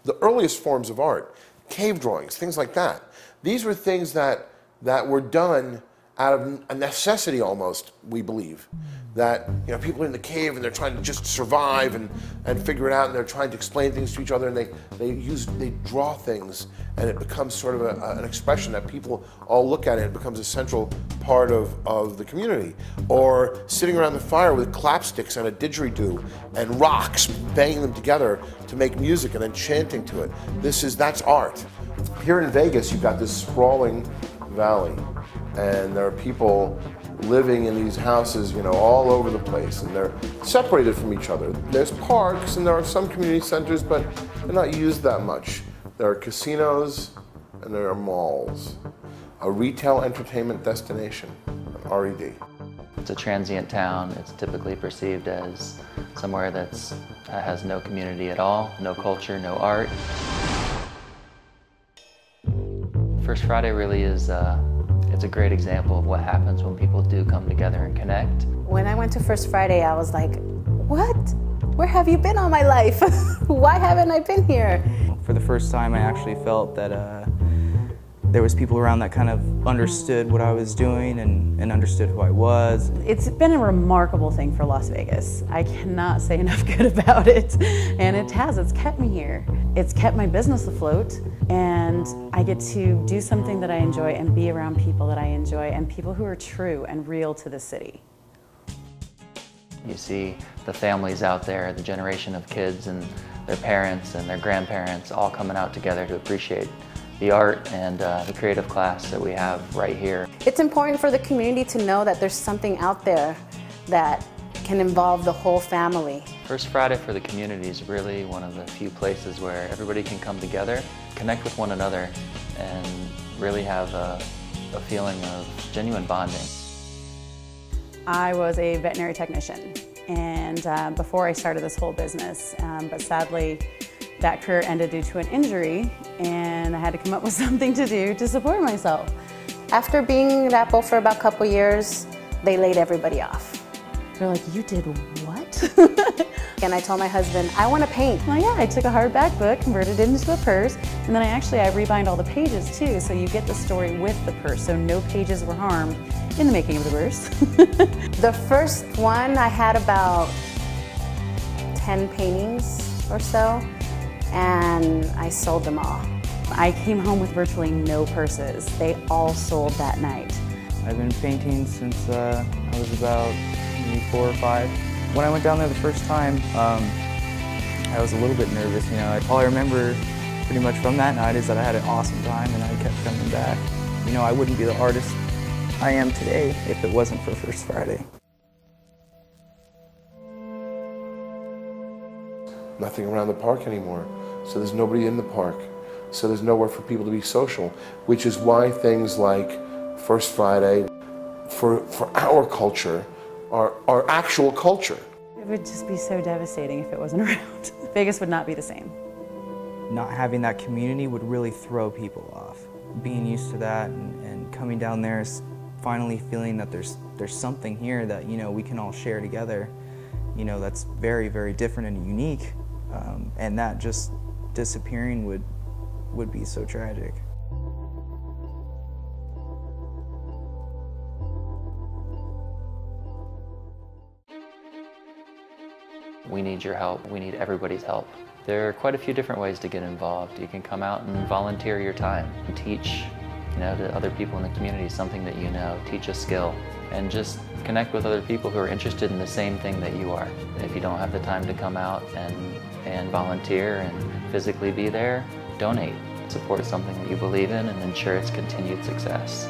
the earliest forms of art, cave drawings, things like that. These were things that were done out of a necessity almost, we believe. That people are in the cave and they're trying to just survive and figure it out, and they're trying to explain things to each other, and they draw things, and it becomes sort of an expression that people all look at, and it becomes a central part of the community. Or sitting around the fire with clapsticks and a didgeridoo and rocks, banging them together to make music and then chanting to it. That's art. Here in Vegas, you've got this sprawling valley, and there are people living in these houses, all over the place, and they're separated from each other. There's parks and there are some community centers, but they're not used that much. There are casinos and there are malls. A retail entertainment destination, an RED. It's a transient town. It's typically perceived as somewhere that has no community at all, no culture, no art. First Friday really is it's a great example of what happens when people do come together and connect. When I went to First Friday, I was like, what? Where have you been all my life? Why haven't I been here? For the first time, I actually felt that there was people around that kind of understood what I was doing and understood who I was. It's been a remarkable thing for Las Vegas. I cannot say enough good about it. And it's kept me here. It's kept my business afloat, and I get to do something that I enjoy and be around people that I enjoy and people who are true and real to the city. You see the families out there, the generation of kids and their parents and their grandparents all coming out together to appreciate the art and the creative class that we have right here. It's important for the community to know that there's something out there that can involve the whole family. First Friday for the community is really one of the few places where everybody can come together, connect with one another, and really have a feeling of genuine bonding. I was a veterinary technician, and before I started this whole business, but sadly that career ended due to an injury, and I had to come up with something to do to support myself. After being at Apple for about a couple years, they laid everybody off. They're like, you did what? And I told my husband, I want to paint. Well, yeah, I took a hardback book, converted it into a purse, and then I rebind all the pages too, so you get the story with the purse, so no pages were harmed in the making of the purse. The first one, I had about 10 paintings or so, and I sold them all. I came home with virtually no purses. They all sold that night. I've been painting since I was about maybe 4 or 5. When I went down there the first time, I was a little bit nervous. All I remember pretty much from that night is that I had an awesome time and I kept coming back. I wouldn't be the artist I am today if it wasn't for First Friday. Nothing around the park anymore, so there's nobody in the park, so there's nowhere for people to be social, which is why things like First Friday, for our culture, are actual culture. It would just be so devastating if it wasn't around. Vegas would not be the same. Not having that community would really throw people off. Being used to that and coming down there is finally feeling that there's something here that we can all share together. That's very, very different and unique. And that just disappearing would be so tragic. We need your help. We need everybody's help. There are quite a few different ways to get involved. You can come out and volunteer your time and teach to other people in the community something that you know, teach a skill, and just connect with other people who are interested in the same thing that you are. If you don't have the time to come out and volunteer and physically be there, donate. Support something that you believe in and ensure its continued success.